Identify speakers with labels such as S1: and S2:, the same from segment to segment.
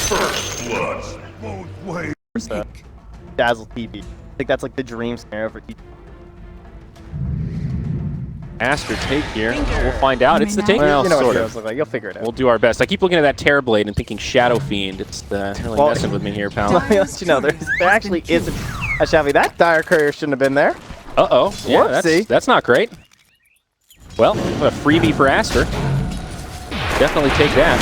S1: First blood.
S2: Dazzle TP. I think that's like the dream scenario for TP.
S3: Aster take here. We'll find out. It's the take.
S2: Well, you know
S3: sort
S2: what
S3: of.
S2: look like. You'll figure it out.
S3: We'll do our best. I keep looking at that Terrorblade and thinking Shadow Fiend. It's really messing with me here, pal.
S2: Let me let you know, there actually isn't a Shelby. That Dire Courier shouldn't have been there.
S3: Uh-oh. Yeah, that's not great. Well, what a freebie for Aster. Definitely take that.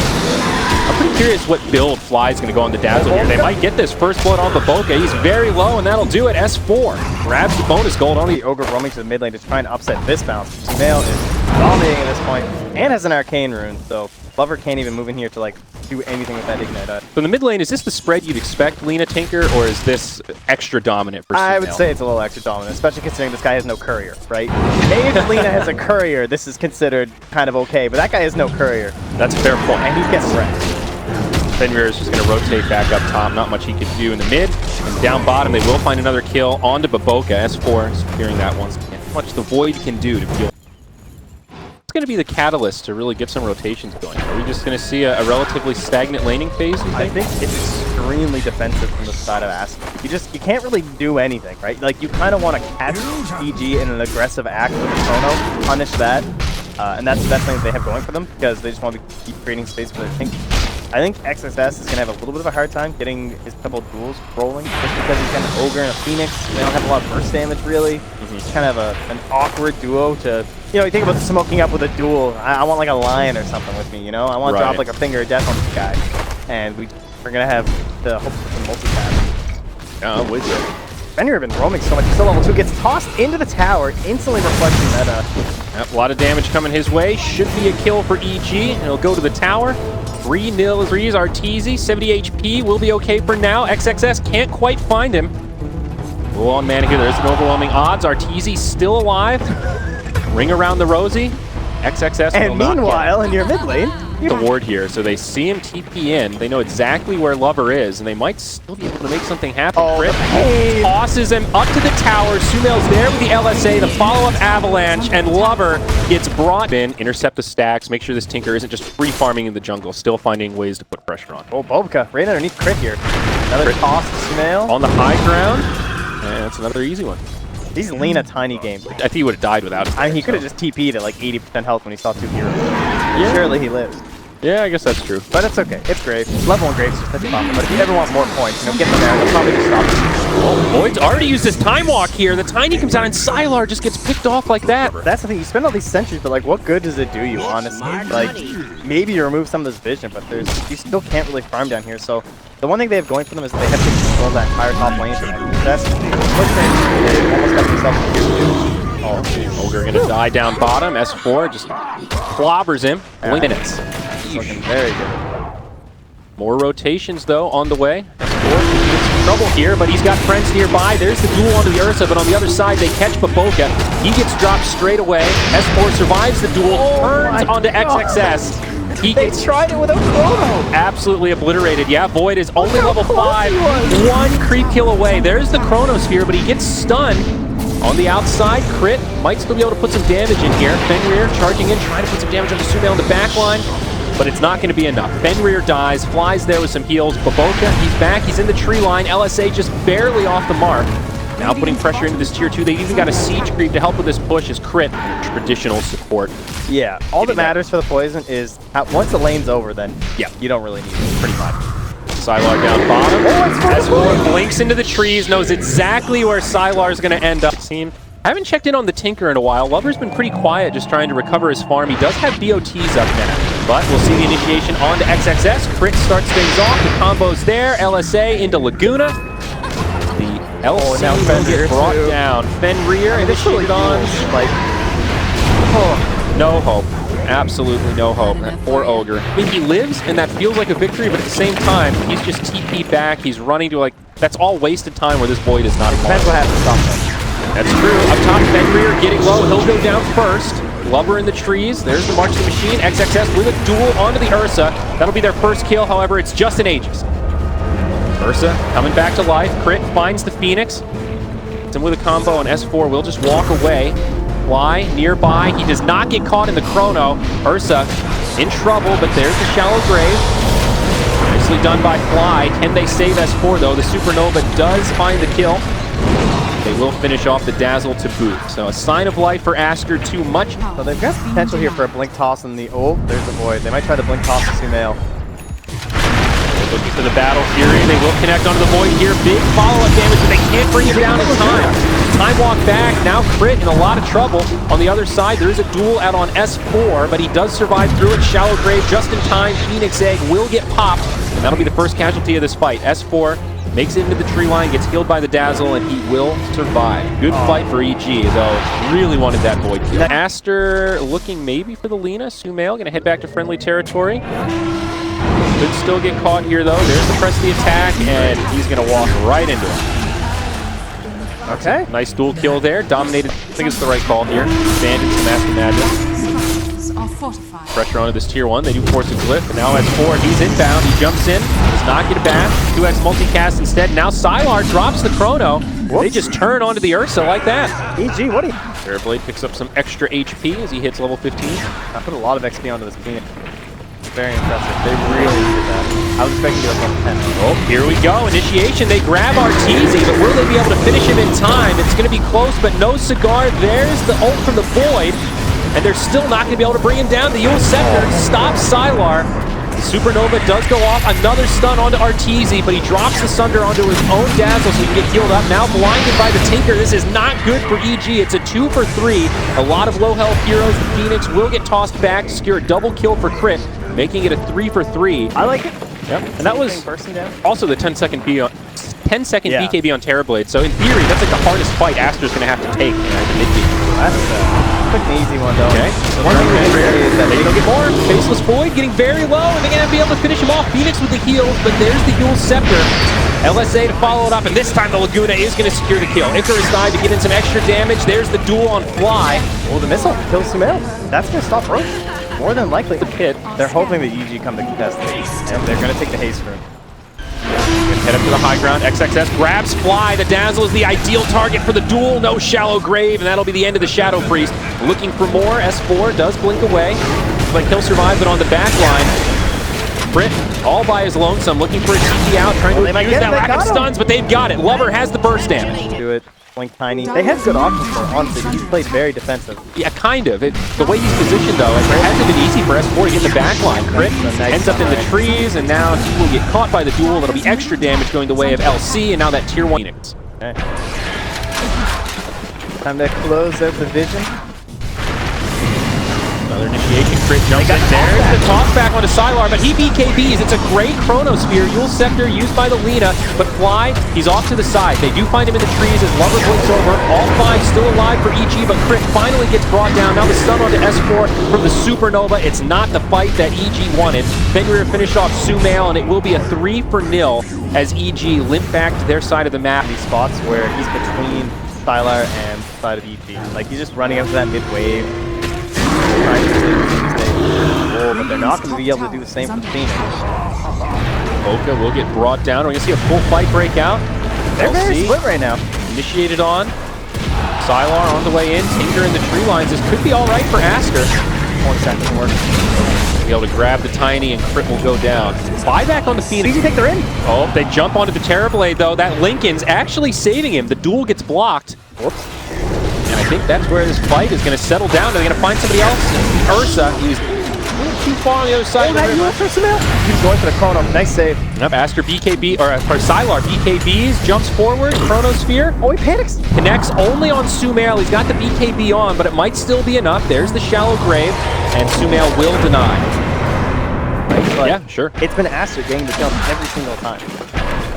S3: I'm pretty curious what build Fly is going to go on the Dazzle here. They might get this first blood on Baboka. He's very low, and that'll do it. S4 grabs the bonus gold on
S2: the Ogre roaming to the mid lane to try and upset this bounce. Sumail is dominating at this point and has an Arcane Rune, so Lover can't even move in here to like do anything with that Ignite.
S3: From the mid lane, is this the spread you'd expect Lina Tinker, or is this extra dominant for Sumail?
S2: I would say it's a little extra dominant, especially considering this guy has no courier, right? Maybe if Lina has a courier, this is considered kind of okay, but that guy has no courier.
S3: That's a fair point.
S2: And he's getting wrecked.
S3: Fenrir is just going to rotate back up top. Not much he could do in the mid. And down bottom, they will find another kill onto Baboka. S4 securing that once again. How much the Void can do to kill. It's going to be the catalyst to really get some rotations going. Are we just going to see a relatively stagnant laning phase, you think?
S2: I think it's extremely defensive from the side of Aster. You can't really do anything, right? Like, you kind of want to catch EG in an aggressive act with the Chrono, punish that, and that's the best thing that they have going for them, because they just want to keep creating space for their tank. I think XXS is going to have a little bit of a hard time getting his couple duels rolling, just because he's kind of Ogre and a Phoenix. They don't have a lot of burst damage, really. It's kind of an awkward duo to, you know, you think about smoking up with a duel. I want like a lion or something with me, you know? I want to drop like a finger of death on this guy. And we're going to have the hope for some multi-pass.
S3: Yeah, I'm with you.
S2: Fenrir been roaming so much. He's still level 2. Gets tossed into the tower, instantly reflecting meta.
S3: Yep, a lot of damage coming his way. Should be a kill for EG. And he'll go to the tower. 3-0 Rees Arteezy, 70 HP, will be okay for now. XXS can't quite find him. Low on mana here, there's an overwhelming odds. Arteezy still alive. Ring around the Rosie. XXS
S2: and meanwhile, in your mid lane,
S3: the ward here, so they see him TP in. They know exactly where Lover is, and they might still be able to make something happen. Crit tosses him up to the tower. Sumail's there with the LSA, the follow-up avalanche, and Lover gets brought in. Intercept the stacks, make sure this Tinker isn't just free farming in the jungle, still finding ways to put pressure on.
S2: Oh, Bobka, right underneath Crit here. Another toss to Sumail.
S3: On the high ground, and that's another easy one.
S2: He's Lina tiny game.
S3: I think he would have died without it.
S2: I mean, he could have just TP'd at like 80% health when he saw 2 heroes. Yeah. Surely he lives.
S3: Yeah, I guess that's true.
S2: But it's okay. It's great. Level 1 Graves just such a problem. But if you ever want more points, you know, get them there. They'll probably just stop it.
S3: Oh, Void's already used his Time Walk here. The Tiny comes out and Sylar just gets picked off like that.
S2: That's the thing. You spend all these sentries, but like, what good does it do you, honestly? Like, maybe you remove some of this vision, but you still can't really farm down here. So the one thing they have going for them is they have to control that entire top lane. That's they almost got themselves here.
S3: Oh, Ogre gonna die down bottom. S4 just clobbers him. Minutes.
S2: Looking very good.
S3: More rotations though on the way. S4 gets in trouble here, but he's got friends nearby. There's the duel onto the Ursa, but on the other side they catch Baboka. He gets dropped straight away. S4 survives the duel, turns onto XXS.
S2: They tried it with a Chrono!
S3: Absolutely obliterated. Yeah, Void is only level 5. 1 creep kill away. There's the Chronosphere, but he gets stunned. On the outside, Crit might still be able to put some damage in here. Fenrir charging in, trying to put some damage on the Sumail in the back line, but it's not going to be enough. Fenrir dies, flies there with some heals. Baboka, he's back, he's in the tree line. LSA just barely off the mark. Now putting pressure into this tier 2. They even got a siege creep to help with this push as Crit, traditional support.
S2: Yeah, all that matters for the poison is once the lane's over, then you don't really need it, pretty much.
S3: Sylar down bottom. S4 blinks into the trees, knows exactly where Sylar's going to end up. I haven't checked in on the Tinker in a while. Lover's been pretty quiet, just trying to recover his farm. He does have BOTs up now, but we'll see the initiation onto XXS. Crit starts things off. The combo's there. LSA into Laguna. The LC will get brought down. Fenrir initiated on. No hope. Absolutely no hope. That poor Ogre. I mean, he lives, and that feels like a victory, but at the same time, he's just TP'd back. He's running to, like, that's all wasted time where this Void is not
S2: Depends what happens to stop him.
S3: That's true. Up top, Fenrir getting low. He'll go down first. Lover in the trees. There's the March of the Machine. XXS with a duel onto the Ursa. That'll be their first kill, however, it's just an Aegis. Ursa coming back to life. Crit finds the Phoenix. Hits him with a combo, and S4 will just walk away. Fly nearby. He does not get caught in the Chrono. Ursa in trouble, but there's the shallow grave. Nicely done by Fly. Can they save S4 though? The Supernova does find the kill. They will finish off the Dazzle to boot. So a sign of life for Aster, too much.
S2: So they've got potential here for a blink toss in the... Oh, there's the Void. They might try to blink toss to Sumail.
S3: Looking for the Battle Fury. They will connect onto the Void here. Big follow-up damage, but they can't bring it down in time. Time walk back. Now Crit in a lot of trouble. On the other side, there is a duel out on S4, but he does survive through it. Shallow Grave just in time. Phoenix Egg will get popped, and that'll be the first casualty of this fight. S4 makes it into the tree line, gets healed by the Dazzle, and he will survive. Good fight for EG, though. Really wanted that Void kill. Aster looking maybe for the Lina. Sumail going to head back to friendly territory. Could still get caught here, though. There's the press the attack, and he's going to walk right into it.
S2: Okay.
S3: Nice dual kill there. Dominated. I think it's the right call here. Abandoned some Master Magic. Pressure onto this tier 1. They do force a glyph, and now S4, he's inbound. He jumps in, does not get a bash. 2x multicast instead. Now Sylar drops the Chrono. Whoops. They just turn onto the Ursa like that.
S2: EG, what do you...
S3: Terrorblade picks up some extra HP as he hits level 15.
S2: I put a lot of XP onto this Phoenix. Very impressive. They really did that. I was expecting to go level 10.
S3: Oh, here we go. Initiation. They grab Arteezy, but will they be able to finish him in time? It's going to be close, but no cigar. There's the ult from the Void. And they're still not going to be able to bring him down. The Yule Scepter stops Sylar. The Supernova does go off. Another stun onto Arteezy, but he drops the Sunder onto his own Dazzle so he can get healed up. Now blinded by the Tinker. This is not good for EG. It's a 2 for 3. A lot of low health heroes. The Phoenix will get tossed back to secure a double kill for Crit, making it a 3 for 3.
S2: I like it.
S3: Yep. And that was also the 10-second BKB on Terrorblade. So in theory, that's like the hardest fight Aster's going to have to take in the mid-game.
S2: That's quick and easy one, though.
S3: Okay. So one is that they don't get more. Faceless Void getting very low, and they're going to be able to finish him off. Phoenix with the heals, but there's the Yule Scepter. LSA to follow it up, and this time the Laguna is going to secure the kill. Icarus died to get in some extra damage. There's the duel on Fly.
S2: Oh, the missile kills Sumail. That's going to stop Roach. More than likely.
S3: The pit.
S2: They're hoping that EG come to contest it, and they're going to take the haste room.
S3: Head up to the high ground. XXS grabs Fly. The Dazzle is the ideal target for the duel. No shallow grave, and that'll be the end of the Shadow Priest. Looking for more. S4 does blink away, but he'll survive. But on the back line, Brit all by his lonesome, looking for a TP out, trying to use that lack of stuns, but they've got it. Lover has the burst damage.
S2: Do it. Blink Tiny. They have good options for him, honestly. He's played very defensive.
S3: Yeah, kind of. The way he's positioned, though, it hasn't been easy for S4 to get the back line. Crit ends up in the trees, and now he will get caught by the duel. That'll be extra damage going the way of LC, and now that tier 1 Phoenix.
S2: Okay. Time to close out the vision.
S3: Another initiation. Crit jumps in. There's the toss back onto Sylar, but he BKBs. It's a great Chronosphere. Yule Scepter used by the Lina, but Fly, he's off to the side. They do find him in the trees as Lover blinks over. All 5 still alive for EG, but Crit finally gets brought down. Now the stun onto S4 from the Supernova. It's not the fight that EG wanted. Fenrir finished off Sumail, and it will be a 3 for 0 as EG limp back to their side of the map.
S2: These spots where he's between Sylar and the side of EG. Like, he's just running up to that mid-wave. But they're not going to be able to do the same for Phoenix.
S3: Oka will get brought down. We're going to see a full fight break out.
S2: They're very split right now.
S3: Initiated on. Sylar on the way in. Tinker in the tree lines. This could be all right for Aster.
S2: 1 second work.
S3: Be able to grab the Tiny, and Crit will go down. Buyback on the Phoenix.
S2: Easy take the in.
S3: Oh, they jump onto the Terrorblade, though. That Lincoln's actually saving him. The duel gets blocked.
S2: Whoops.
S3: And I think that's where this fight is going to settle down. They're going to find somebody else. Ursa, he's a little too far on the other side.
S2: He's going for the Chrono. Nice save.
S3: Yep, Aster BKB, or Sylar BKBs, jumps forward, Chronosphere.
S2: Oh, he panics.
S3: Connects only on Sumail. He's got the BKB on, but it might still be enough. There's the shallow grave, and Sumail will deny.
S2: Right,
S3: yeah, sure.
S2: It's been Aster getting the jump every single time.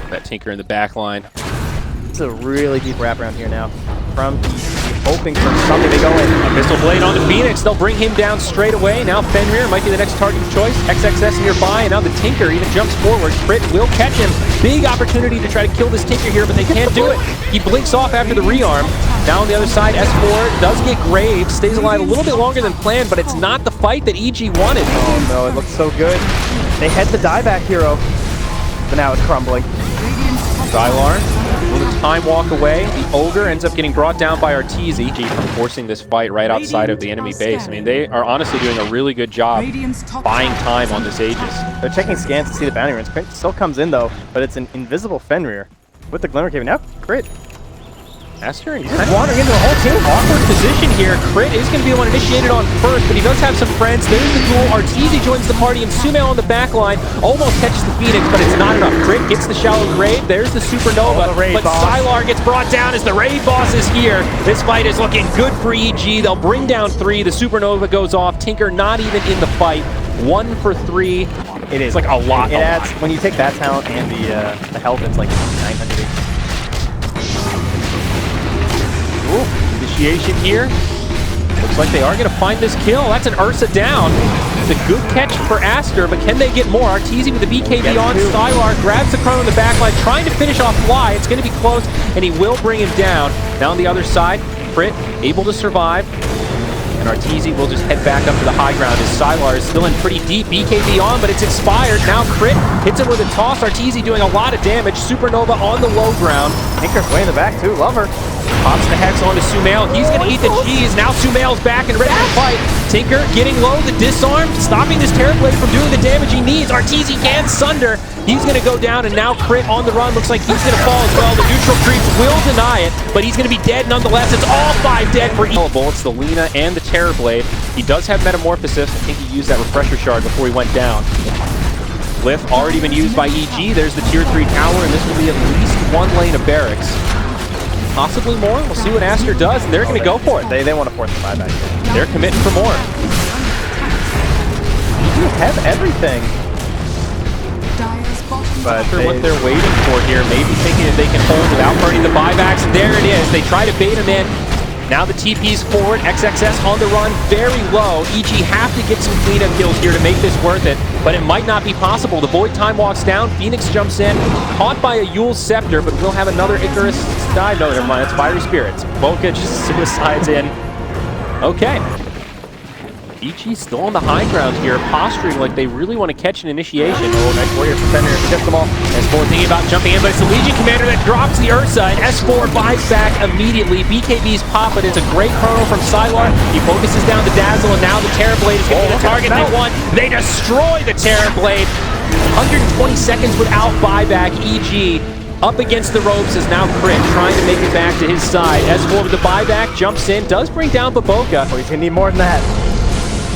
S3: That Tinker in the back line.
S2: It's a really deep wraparound here now. From hoping for something to go in.
S3: A Pistol Blade on the Phoenix. They'll bring him down straight away. Now Fenrir might be the next target of choice. XXS nearby, and now the Tinker even jumps forward. Crit will catch him. Big opportunity to try to kill this Tinker here, but they can't do it. He blinks off after the rearm. Now on the other side, S4 does get Graves. Stays alive a little bit longer than planned, but it's not the fight that EG wanted.
S2: Oh no, it looks so good. They had the dieback hero, but now it's crumbling.
S3: Sylar will time walk away. The Ogre ends up getting brought down by Arteezy from forcing this fight right outside of the enemy base. I mean, they are honestly doing a really good job buying time on this Aegis.
S2: They're checking scans to see the bounty runes. Crit still comes in though, but it's an invisible Fenrir with the Glimmer Cave. Now Crit.
S3: Aster and
S2: He's just wandering into the whole team.
S3: awkward position here. Crit is going to be the one initiated on first, but he does have some friends. There's the duel. Arteezy joins the party, and Sumail on the back line almost catches the Phoenix, but it's not enough. Crit gets the shallow grave. There's the Supernova, but Sylar gets brought down as the raid boss is here. This fight is looking good for EG. They'll bring down 3. The Supernova goes off. Tinker not even in the fight. 1 for 3.
S2: It is
S3: like a lot.
S2: It adds, when you take that talent and the health, it's like 900 HP.
S3: Initiation here. Looks like they are going to find this kill. That's an Ursa down. It's a good catch for Aster, but can they get more? Arteezy with the BKB on. Sylar grabs the Chrono in the backline, trying to finish off Fly. It's going to be close, and he will bring him down. Now on the other side, Crit able to survive. And Arteezy will just head back up to the high ground as Sylar is still in pretty deep. BKB on, but it's expired. Now Crit hits him with a toss. Arteezy doing a lot of damage. Supernova on the low ground.
S2: Tinker's way in the back too. Lover.
S3: Pops the Hex onto Sumail. He's going to eat the cheese. Now Sumail's back and ready to fight. Tinker getting low. The disarm, stopping this Terrorblade from doing the damage he needs. Arteezy can sunder. He's going to go down, and now Crit on the run. Looks like he's going to fall as well. The neutral creeps will deny it, but he's going to be dead nonetheless. It's all 5 dead for each. It's the Lina and the Terrorblade. He does have Metamorphosis. I think he used that Refresher Shard before he went down. Glyph already been used by EG. There's the tier 3 tower, and this will be at least 1 lane of barracks. Possibly more. We'll see what Aster does, and they're going to go for it.
S2: They want to force the buyback.
S3: They're committing for more.
S2: You have everything.
S3: But what they're waiting for here, maybe thinking that they can hold without burning the buybacks. There it is. They try to bait him in. Now the TP's forward. XXS on the run, very low. EG have to get some cleanup kills here to make this worth it, but it might not be possible. The Void Time walks down. Phoenix jumps in, caught by a Yule's Scepter, but we'll have another Icarus dive. No, never mind. It's Fiery Spirits. Boca just suicides in. Okay. EG still on the high ground here, posturing like they really want to catch an initiation. Oh, nice warrior for Fenrir, tips them all. S4 thinking about jumping in, but it's the Legion Commander that drops the Ursa, and S4 buys back immediately. BKB's pop, but it's a great chrono from Sylar. He focuses down the Dazzle, and now the Terrorblade is going to be the target they want. They destroy the Terrorblade. 120 seconds without buyback. EG up against the ropes is now Crit, trying to make it back to his side. S4 with the buyback, jumps in, does bring down Baboka.
S2: Oh, he's going to need more than that.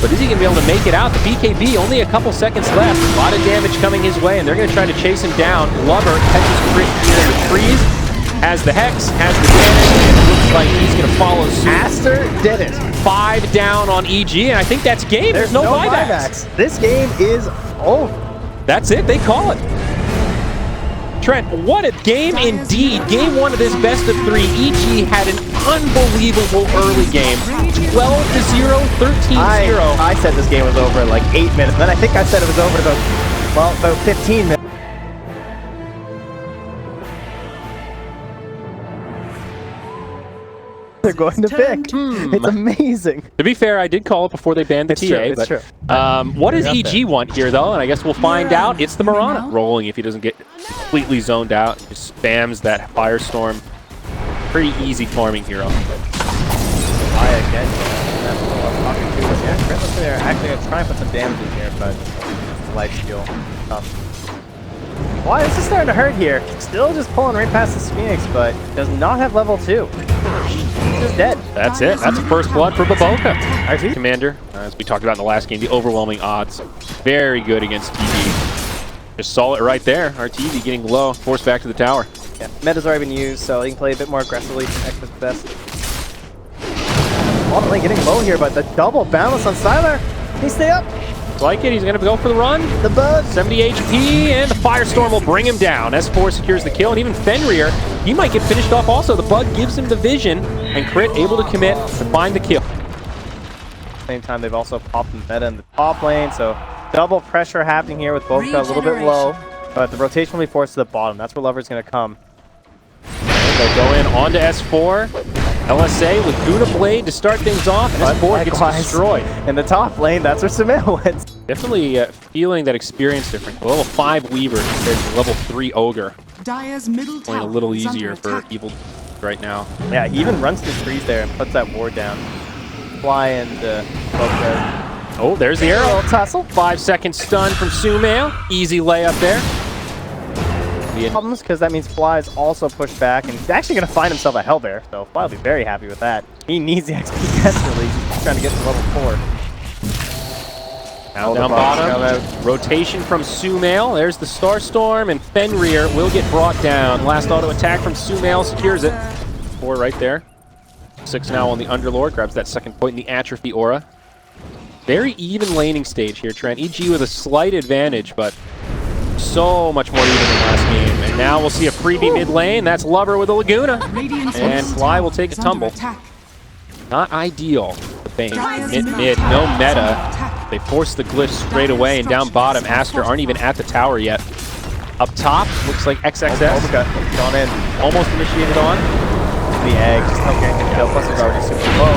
S3: But is he going to be able to make it out? The BKB, only a couple seconds left. A lot of damage coming his way, and they're going to try to chase him down. Lover catches Crit here in the trees, has the Hex, has the damage, and it looks like he's going to follow suit.
S2: Aster did it.
S3: 5 down on EG, and I think that's game. There's no buybacks.
S2: This game is over.
S3: That's it. They call it. Trent, what a game indeed. Game 1 of this best of 3. EG had an unbelievable early game. 12-0, 13-0.
S2: I said this game was over in like 8 minutes. And then I think I said it was over in about 15 minutes. They're going to pick. It's amazing.
S3: To be fair, I did call it before they banned the TA.
S2: It's true.
S3: What does EG want here, though? And I guess we'll find out. It's the Mirana rolling if he doesn't get completely zoned out. Just spams that Firestorm. Pretty easy farming hero.
S2: I again. That's what I'm talking to. Yeah, Christmas there. Actually, I'm trying to put some damage in here, but light steal. Why is this starting to hurt here? Still just pulling right past this Phoenix, but does not have level 2. He's just dead.
S3: That's it. That's a first blood for Baboka.
S2: RT?
S3: Commander, as we talked about in the last game, the overwhelming odds. Very good against TV. Just saw it right there. RTV getting low, forced back to the tower.
S2: Yeah, meta's already been used, so he can play a bit more aggressively. Extra's best. Ultimately getting low here, but the double balance on Sylar. Can he stay up?
S3: Like it, he's going to go for the run.
S2: The bug.
S3: 70 HP, and the Firestorm will bring him down. S4 secures the kill, and even Fenrir, he might get finished off also. The bug gives him the vision, and Crit able to commit to find the kill.
S2: At the same time, they've also popped the meta in the top lane, so double pressure happening here with Boca a little bit low, but the rotation will be forced to the bottom. That's where Lover's going to come.
S3: They'll go in onto S4. LSA with Guna Blade to start things off, and S4 gets destroyed.
S2: In the top lane, that's where Sumail went.
S3: Definitely feeling that experience difference. Level 5 Weaver compared to level 3 Ogre.
S4: Dire's middle
S3: Playing a
S4: tower
S3: little
S4: is under
S3: easier for
S4: attack.
S3: Evil right now.
S2: Yeah, he even runs through trees there and puts that ward down. Fly and both there.
S3: Oh, there's the arrow.
S2: Little tussle.
S3: 5-second stun from Sumail. Easy layup there.
S2: Problems because that means Fly is also pushed back and he's actually going to find himself a Hellbear. So Fly will be very happy with that. He needs the XP desperately. He's trying to get to level 4.
S3: Down bottom. Rotation from Sumail. There's the Starstorm, and Fenrir will get brought down. Last auto attack from Sumail secures it. 4 right there. 6 now on the Underlord. Grabs that second point in the Atrophy Aura. Very even laning stage here, Trent. EG with a slight advantage, but so much more even than last game. And now we'll see a freebie mid lane. That's Lover with a Laguna. And Fly will take a tumble. Not ideal. Mid, no meta. They force the glyph straight away, and down bottom, Aster aren't even at the tower yet. Up top, looks like XXS.
S2: Gone in.
S3: Almost initiated on.
S2: The egg. Just okay. Kill plus is already super low.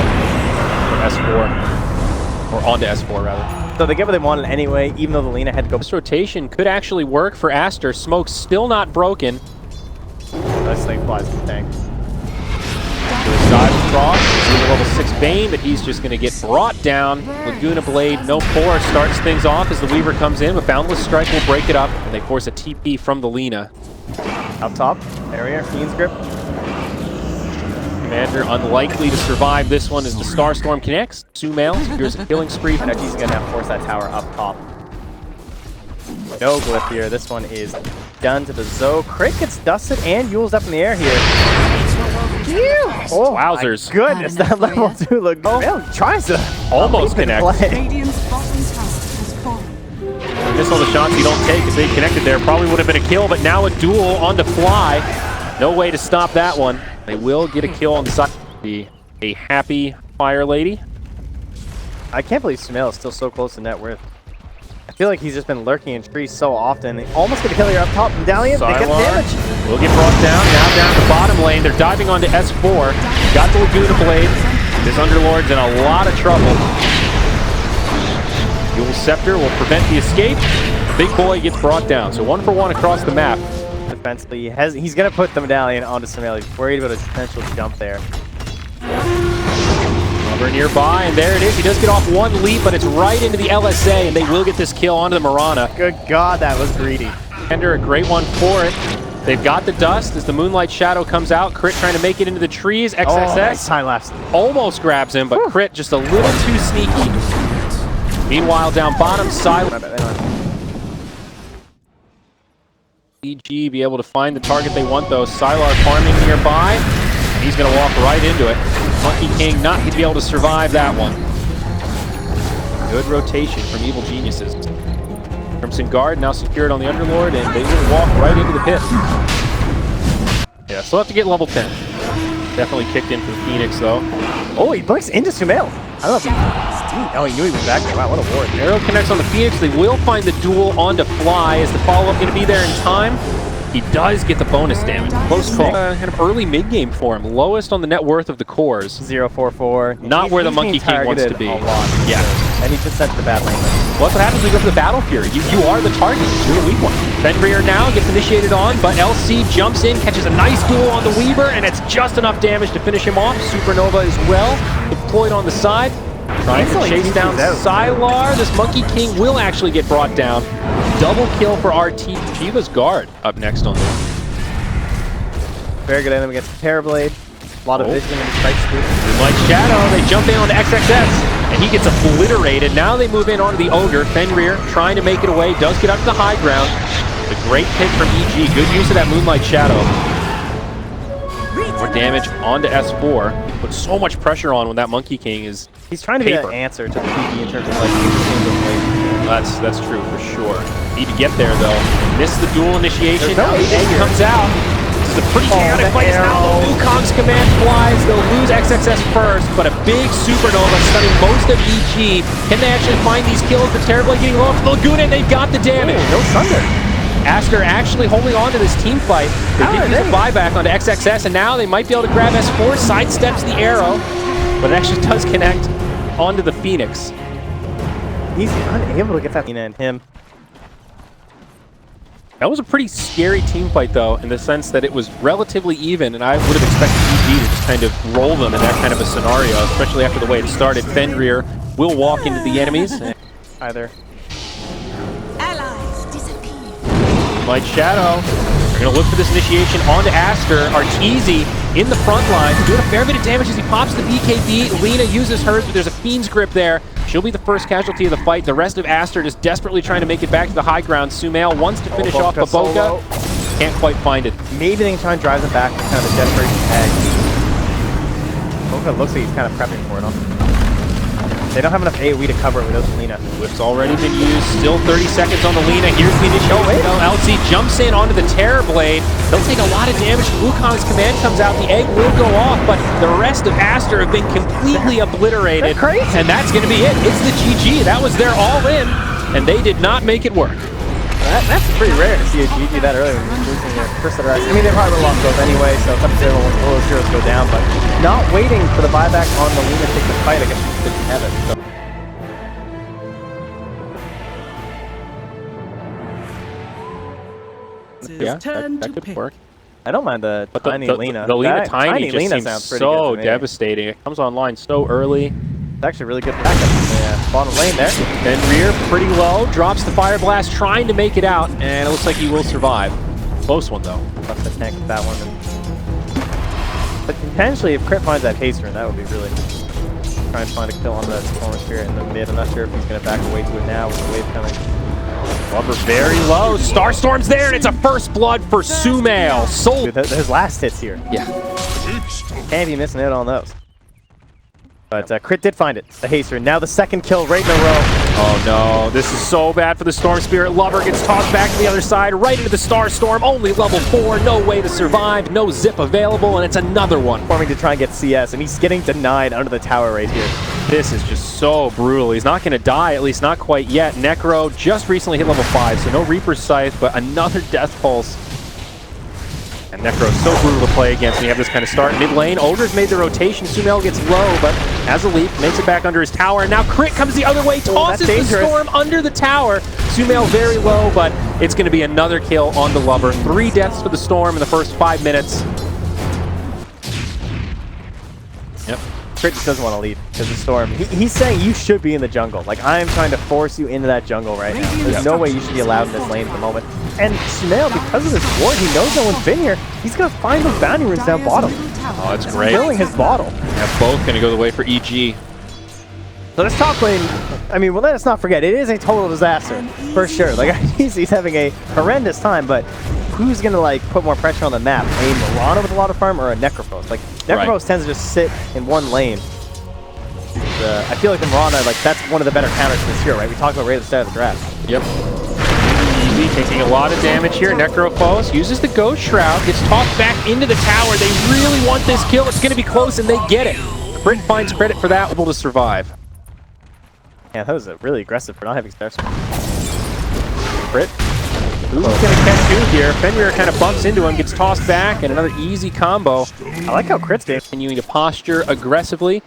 S3: S4. Or onto S4, rather.
S2: So they get what they wanted anyway, even though the Lina had to go.
S3: This rotation could actually work for Aster. Smoke's still not broken.
S2: This thing flies the tank.
S3: To his side across. He's a level 6 Bane, but he's just going to get brought down. Laguna Blade, no 4, starts things off as the Weaver comes in. But Boundless Strike will break it up, and they force a TP from the Lina.
S2: Up top, area, Fiend's Grip.
S3: Commander unlikely to survive this one as the Starstorm connects. Sumail secures a killing spree.
S2: And he's going to have to force that tower up top. No glyph here. This one is done to the Zoe. Crit gets dusted and Yule's up in the air here. Oh,
S3: wowzers.
S2: My goodness, that level 2 look. Oh, tries to
S3: almost connect.
S4: Radiant's bottom tower has fallen.
S3: Miss all the shots you don't take if they connected there. Probably would have been a kill, but now a duel on the Fly. No way to stop that one. They will get a kill on the side. Be a happy Fire Lady.
S2: I can't believe Sumail is still so close to net worth. I feel like he's just been lurking in trees so often. They almost get a kill here up top. Medallion, they get damage.
S3: Will get brought down. Now down the bottom lane. They're diving onto S4. Got the Laguna Blade. This Underlord's in a lot of trouble. Yule Scepter will prevent the escape. Big boy gets brought down. So 1 for 1 across the map.
S2: Defensively, he's going to put the Medallion onto Sumail. He's worried about a potential jump there.
S3: Over nearby, and there it is. He does get off 1 leap, but it's right into the LSA, and they will get this kill onto the Mirana.
S2: Good God, that was greedy.
S3: Ender, a great one for it. They've got the dust as the Moonlight Shadow comes out. Crit trying to make it into the trees. XXS
S2: nice time lapse.
S3: Almost grabs him, but Crit just a little too sneaky. Meanwhile, down bottom, Silent. EG be able to find the target they want, though. Sylar farming nearby. And he's going to walk right into it. Monkey King not going to be able to survive that one. Good rotation from Evil Geniuses. Crimson Guard now secured on the Underlord, and they will walk right into the pit. Yeah, still have to get level 10. Definitely kicked in for the Phoenix, though.
S2: Oh, he blinks into Sumail. I don't know if he... Oh, he knew he was back there. Wow, what a ward.
S3: Arrow connects on the Phoenix. They will find the duel onto Fly. Is the follow-up going to be there in time? He does get the bonus damage. Close call. Kind of early mid-game for him. Lowest on the net worth of the cores.
S2: 0-4-4.
S3: Not where the Monkey King wants to be.
S2: A lot.
S3: Yeah.
S2: And he just sent the bad lane.
S3: Well, that's what happens when you go for the Battle Fury. You are the target. You're the weak one. Fenrir now gets initiated on, but LC jumps in, catches a nice duel on the Weaver, and it's just enough damage to finish him off. Supernova as well, deployed on the side. Trying to chase down Sylar. This Monkey King will actually get brought down. Double kill for RT. Shiva's Guard up next on this.
S2: Very good enemy against Terrorblade. A lot of vision in the strike scoop.
S3: Like Shadow, they jump in onto XXS, and he gets obliterated. Now they move in onto the Ogre. Fenrir trying to make it away, does get up to the high ground. A great pick from EG. Good use of that Moonlight Shadow. More damage onto S4. Put so much pressure on when that Monkey King is.
S2: He's trying to be an answer to the PB in terms of like
S3: That's true for sure. Need to get there though. Miss the duel initiation.
S2: No
S3: egg comes out. This is a pretty chaotic fight. Now Wukong's command flies. They'll lose XXS first, but a big supernova stunning most of EG. Can they actually find these kills? The Terrorblade getting low for the Laguna, and they've got the damage.
S2: No thunder.
S3: Aster actually holding on to this team fight. They did use a buyback onto XXS, and now they might be able to grab S4, sidesteps the arrow, but it actually does connect onto the Phoenix.
S2: He's unable to get that in him.
S3: That was a pretty scary team fight, though, in the sense that it was relatively even, and I would have expected EG to just kind of roll them in that kind of a scenario, especially after the way it started. Fenrir will walk into the enemies.
S2: Either.
S4: Allies disappear.
S3: Light Shadow. They're going to look for this initiation onto Aster. Arteezy in the front line, doing a fair bit of damage as he pops the BKB. Lina uses hers, but there's a Fiend's Grip there. She'll be the first casualty of the fight. The rest of Aster just desperately trying to make it back to the high ground. Sumail wants to finish off Baboka. Can't quite find it.
S2: Maybe they can try and drive them back with kind of a desperation tag. Baboka looks like he's kind of prepping for it, huh? They don't have enough AoE to cover it without Lina.
S3: Whip's already been used. Still 30 seconds on the Lina. Here's the initial. LC jumps in onto the Terror Blade. They'll take a lot of damage. Wukong's command comes out. The egg will go off, but the rest of Aster have been completely obliterated.
S2: Crazy.
S3: And that's going to be it. It's the GG. That was their all-in, and they did not make it work.
S2: That's pretty rare to see a GG that early when you're losing your first set of racks. I mean, they probably would have lost both anyway, so it's up to them when all those heroes go down, but not waiting for the buyback on the Lina to take the fight, I guess we didn't have it. So.
S3: Yeah, that could work.
S2: I don't mind the tiny Lina.
S3: The Lina tiny just
S2: Lina
S3: seems
S2: sounds pretty
S3: so
S2: good to me.
S3: devastating. It comes online so early.
S2: It's actually really good backup in the bottom lane there.
S3: Fenrir pretty low, drops the Fire Blast, trying to make it out, and it looks like he will survive. Close one though.
S2: Plus the tank with that one. But potentially, if Crit finds that haster, that would be really trying to find a kill on the Storm Spirit in the mid. I'm not sure if he's going to back away to it now with the wave coming.
S3: Lover very low. Starstorm's there, and it's a first blood for Sumail. Soul.
S2: Dude, his last hits here.
S3: Yeah.
S2: Can't be missing out on those. But Crit did find it, the haster. Now the second kill right in a row.
S3: Oh no, this is so bad for the Storm Spirit. Lover gets tossed back to the other side, right into the Starstorm. Only level 4, no way to survive, no zip available, and it's another one.
S2: Forming to try and get CS, and he's getting denied under the tower right here.
S3: This is just so brutal. He's not going to die, at least not quite yet. Necro just recently hit level 5, so no Reaper's Scythe, but another Death Pulse. And Necro's so brutal to play against when you have this kind of start. Mid lane, Ogre's made the rotation. Sumail gets low, but has a leap, makes it back under his tower. And now Crit comes the other way, tosses the Storm under the tower. Sumail very low, but it's going to be another kill on the Lover. 3 deaths for the Storm in the first 5 minutes. Yep.
S2: Crit just doesn't want to leave because the Storm. He's saying you should be in the jungle. Like, I am trying to force you into that jungle right now. There's no way you should be allowed in this lane at the moment. And Sumail, because of this ward, he knows no one's been here. He's going to find those bounty runes down bottom.
S3: Oh, that's great.
S2: Filling his bottle.
S3: Yeah, both going to go the way for EG.
S2: So this top lane, I mean, well, let us not forget, it is a total disaster, for sure. Like, he's having a horrendous time, but who's going to, like, put more pressure on the map? A Mirana with a lot of farm or a Necrophos? Like, Necrophos tends to just sit in one lane. I feel like the Mirana, like, that's one of the better counters to this hero, right? We talked about right at the start of the draft.
S3: Yep. Easy, taking a lot of damage here. Necrophos uses the Ghost Shroud, gets tossed back into the tower. They really want this kill. It's going to be close, and they get it. Crit finds credit for that, able to survive.
S2: Yeah, that was really aggressive for not having Star Sword.
S3: Crit. Who's going to catch who here? Fenrir kind of bumps into him, gets tossed back, and another easy combo.
S2: I like how Crit's game.
S3: Continuing to posture aggressively.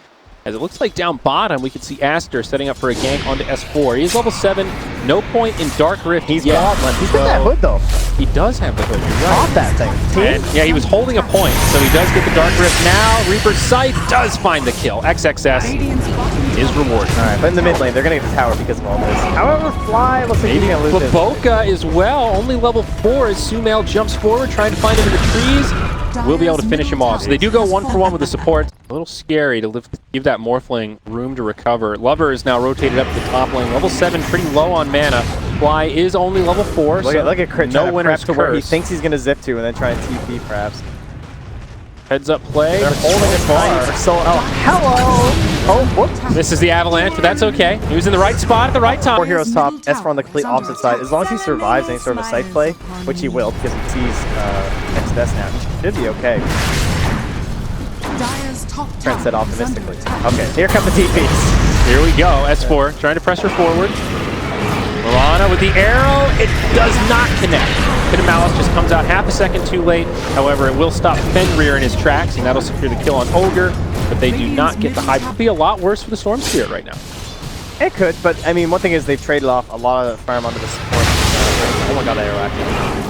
S3: As it looks like down bottom, we could see Aster setting up for a gank onto S4. He is level 7, no point in Dark Rift.
S2: He's got that hood, though.
S3: He does have the hood. You're
S2: right. Pop that thing.
S3: And, yeah, he was holding a point, so he does get the Dark Rift now. Reaper's Scythe does find the kill. XXS is rewarded.
S2: All right, but in the mid lane, they're going to get the tower because of all this. However, Fly looks like he's going to lose this.
S3: Baboka as well, only level 4 as Sumail jumps forward, trying to find him in the trees. We'll be able to finish him off. So they do go 1-for-1 with the support. A little scary to give that Morphling room to recover. Lover is now rotated up to the top lane. Level 7, pretty low on mana. Fly is only level 4.
S2: Look at Crit,
S3: no winner's
S2: to where he
S3: curse.
S2: thinks he's going to zip to and then try and TP perhaps.
S3: Heads up play.
S2: They're holding his fire. Oh, hello! Oh, whoops.
S3: This is the Avalanche, but that's okay. He was in the right spot at the right time.
S2: 4 heroes top, S4 on the complete opposite side. As long as he survives any sort of a scythe play, which he will because he sees next death now, he should be okay. Trent said optimistically. Okay, here come the TPs.
S3: Here we go. S4 trying to pressure forward. Mirana with the arrow. It does not connect. Pit of Malice just comes out half a second too late. However, it will stop Fenrir in his tracks, and that'll secure the kill on Ogre. But they do not get the hype. It would be a lot worse for the Storm Spirit right now.
S2: It could, but I mean, one thing is they've traded off a lot of the farm onto the support Oh my god, that arrow actually.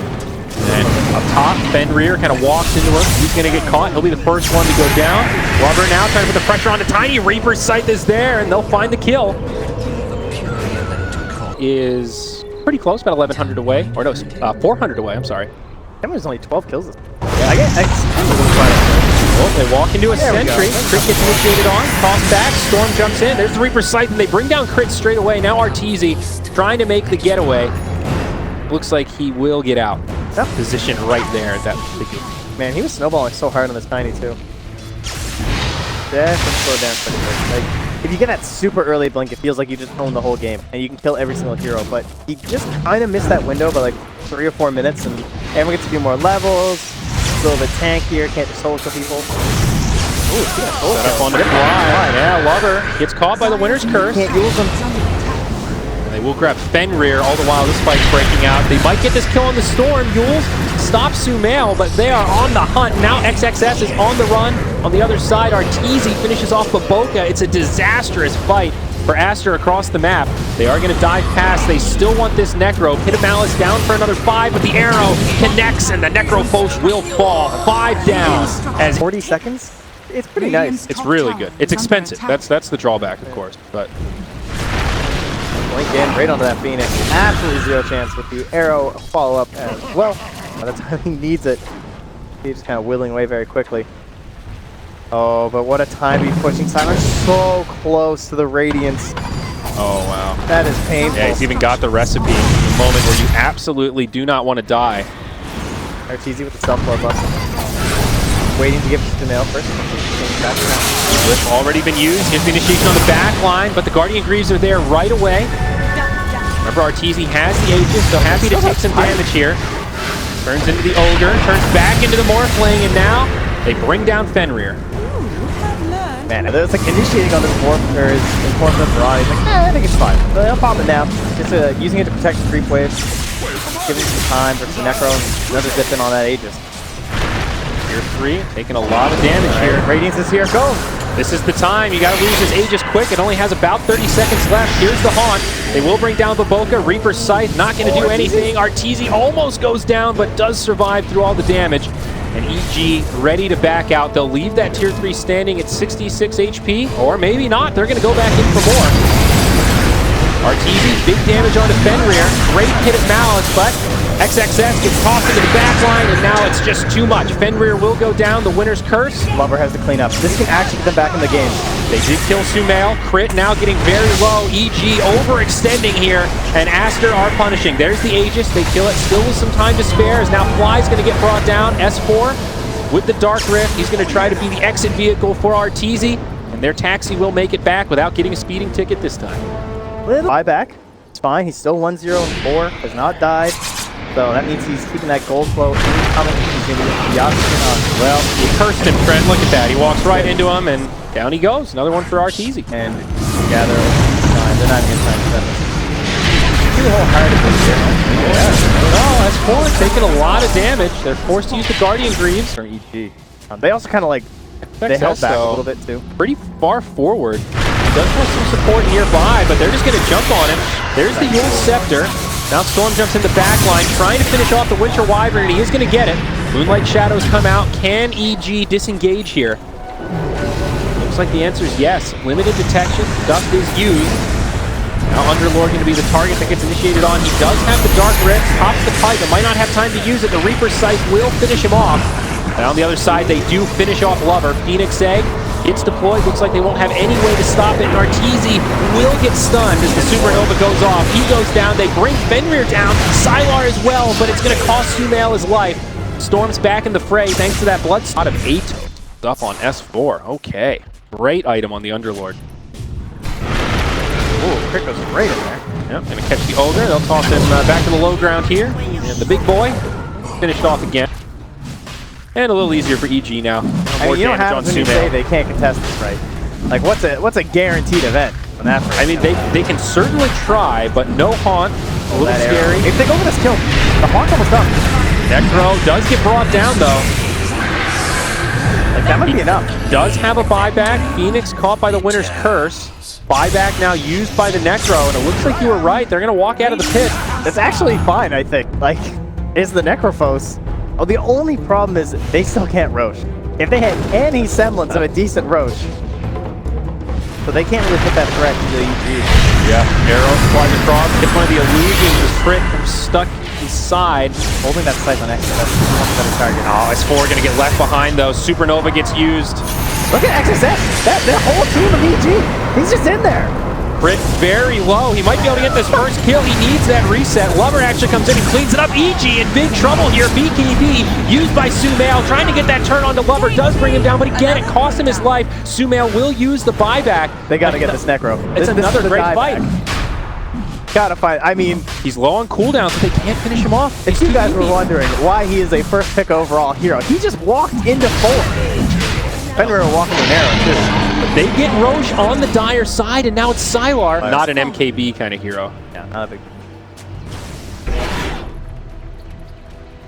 S3: And up top, Fenrir kind of walks into him. He's going to get caught. He'll be the first one to go down. Lover now trying to put the pressure on the Tiny. Reaper's Scythe is there, and they'll find the kill. Is pretty close, about 1,100 away. Or no, 400 away, I'm sorry.
S2: That was only 12 kills. Yeah, I guess.
S3: Well, they walk into a sentry. Crit gets initiated on. Toss back. Storm jumps in. There's the Reaper's Scythe, and they bring down Crit straight away. Now Arteezy trying to make the getaway. Looks like he will get out.
S2: That
S3: position right there at that particular.
S2: Man, he was snowballing so hard on this Tiny too. Definitely slow down pretty good. Like, if you get that super early blink, it feels like you just own the whole game and you can kill every single hero. But you just kind of missed that window by like 3 or 4 minutes, and everyone gets a few more levels. Still a bit tankier, can't just solo kill people. Ooh,
S3: set up on the fly. Yeah, Lover gets caught by the Winter's Curse.
S2: Can't use them.
S3: They will grab Fenrir all the while this fight's breaking out. They might get this kill on the Storm. Yules stops Sumail, but they are on the hunt. Now XXS is on the run. On the other side, Arteezy finishes off Baboka. It's a disastrous fight for Aster across the map. They are going to dive past. They still want this Necro. Pit of Malice down for another 5, but the arrow connects, and the Necrophos will fall. 5 down. As
S2: 40 seconds? It's pretty nice.
S3: It's really good. It's expensive. That's the drawback, of course, but...
S2: Blink in right onto that Phoenix. Absolutely zero chance with the arrow follow-up as well. By the time he needs it, he's just kind of whittling away very quickly. Oh, but what a time to be pushing Silence so close to the Radiance.
S3: Oh, wow.
S2: That is painful.
S3: Yeah, he's even got the recipe. The moment where you absolutely do not want to die.
S2: Arteezy with the self-blood bust. Waiting to give it to Nail first.
S3: Whip already been used. Here's the initiation on the back line, but the Guardian Greaves are there right away. Remember, Arteezy has the Aegis, so happy to take some damage here. Turns into the Ogre, turns back into the Morphling, and now they bring down Fenrir.
S2: Man, it's like initiating on this Morph, or his Morph Rod. He's like, I think it's fine. So he'll pop it now. Just using it to protect the creep wave. Giving some time for some Necro, and another dip in on that Aegis.
S3: Tier 3, taking a lot of damage here.
S2: Radiance is here, go!
S3: This is the time. You gotta lose his Aegis quick. It only has about 30 seconds left. Here's the Haunt. They will bring down Baboka. Reaper's Scythe, not gonna do anything. Arteezy almost goes down, but does survive through all the damage. And EG ready to back out. They'll leave that Tier 3 standing at 66 HP, or maybe not. They're gonna go back in for more. Arteezy, big damage onto Fenrir. Great hit at Malice, but XXS gets tossed into the back line, and now it's just too much. Fenrir will go down, the Winter's Curse.
S2: Lover has to clean up. This can actually get them back in the game.
S3: They did kill Sumail. Crit now getting very low. EG overextending here, and Aster are punishing. There's the Aegis. They kill it. Still with some time to spare, as now Fly's going to get brought down. S4 with the Dark Rift. He's going to try to be the exit vehicle for Arteezy, and their taxi will make it back without getting a speeding ticket this time.
S2: Little buyback. It's fine. He's still 1-0-4. Has not died. So that means he's keeping that gold flow incoming. He's going to get the oxygen on as well.
S3: He cursed him, Trent. Look at that. He walks right into him, and down he goes. Another one for Arteezy.
S2: And gather time. They're not even trying to set this. Too wholeheartedly here.
S3: Yeah. Oh, S4 taking a lot of damage. They're forced to use the Guardian Greaves.
S2: From EG. They also kind of like, they held back a little bit too.
S3: Pretty far forward. Does have some support nearby, but they're just going to jump on him. There's the Yule Scepter. Now Storm jumps in the back line, trying to finish off the Winter Wyvern, and he is going to get it. Moonlight Shadows come out. Can EG disengage here? Looks like the answer is yes. Limited detection. Dust is used. Now Underlord going to be the target that gets initiated on. He does have the Dark Rift. Pops the pipe, but might not have time to use it. The Reaper's Scythe will finish him off. And on the other side, they do finish off Lover. Phoenix Egg gets deployed. Looks like they won't have any way to stop it. And Arteezy will get stunned as the Supernova goes off. He goes down. They bring Fenrir down. Sylar as well, but it's going to cost Sumail his life. Storm's back in the fray thanks to that blood spot of 8. Stuff on S4. Okay. Great item on the Underlord.
S2: Ooh, Crit goes right in there.
S3: Yep, going to catch the Ogre. They'll toss him back to the low ground here. And the big boy finished off again. And a little easier for EG now.
S2: I mean, you don't have when you say they can't contest this, right? Like, what's a guaranteed event on that?
S3: I mean, they can certainly try, but no Haunt. A little scary.
S2: If they go for this kill, the Haunt's almost done.
S3: Necro does get brought down, though.
S2: Like, that might be enough.
S3: Does have a buyback. Phoenix caught by the Winter's Curse. Buyback now used by the Necro, and it looks like you were right. They're going to walk out of the pit.
S2: That's actually fine, I think. Like, is the Necrophos. Oh, the only problem is they still can't Roche. If they had any semblance of a decent Roche, so they can't really put that threat to the EG.
S3: Yeah, arrow flies across, gets one of the illusions, the crit stuck inside.
S2: Holding that sight on X, that's a much better target.
S3: Oh, S4 gonna get left behind though. Supernova gets used.
S2: Look at XSS, that whole team of EG, he's just in there.
S3: Crit very low. He might be able to get this first kill. He needs that reset. Lover actually comes in and cleans it up. EG in big trouble here. BKB used by Sumail. Trying to get that turn onto Lover. Does bring him down, but again, it cost him his life. Sumail will use the buyback.
S2: They got to get this Necro.
S3: It's another great fight.
S2: Gotta find, I mean,
S3: he's low on cooldown, so they can't finish him off.
S2: If you guys were wondering why he is a first pick overall hero, he just walked into 4. Fenrir walking an arrow too.
S3: But they get Roche on the dire side, and now it's Sylar. Not an MKB kind of hero.
S2: Yeah, not a big.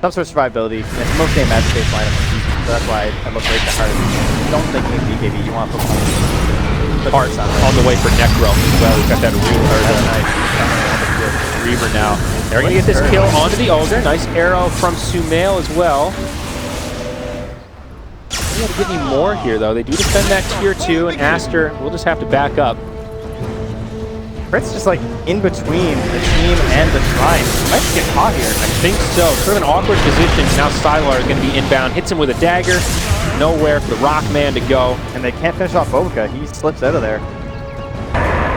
S2: Some sort of survivability. It's mostly a match based lineup, so that's why I look right to heart. Don't think in BKB, you want to put
S3: Heart on the way for Necro as well. He's got that Reaver now. They're going to get this kill onto the Ogre. Nice arrow from Sumail as well. They got to get any more here, though. They do defend that tier 2, and Aster will just have to back up.
S2: Fritz just like in between the team and the Shrine. Might get caught here.
S3: I think so. Sort of an awkward position. Now Sylar is going to be inbound. Hits him with a dagger. Nowhere for the Rockman to go.
S2: And they can't finish off Bovica. He slips out of there.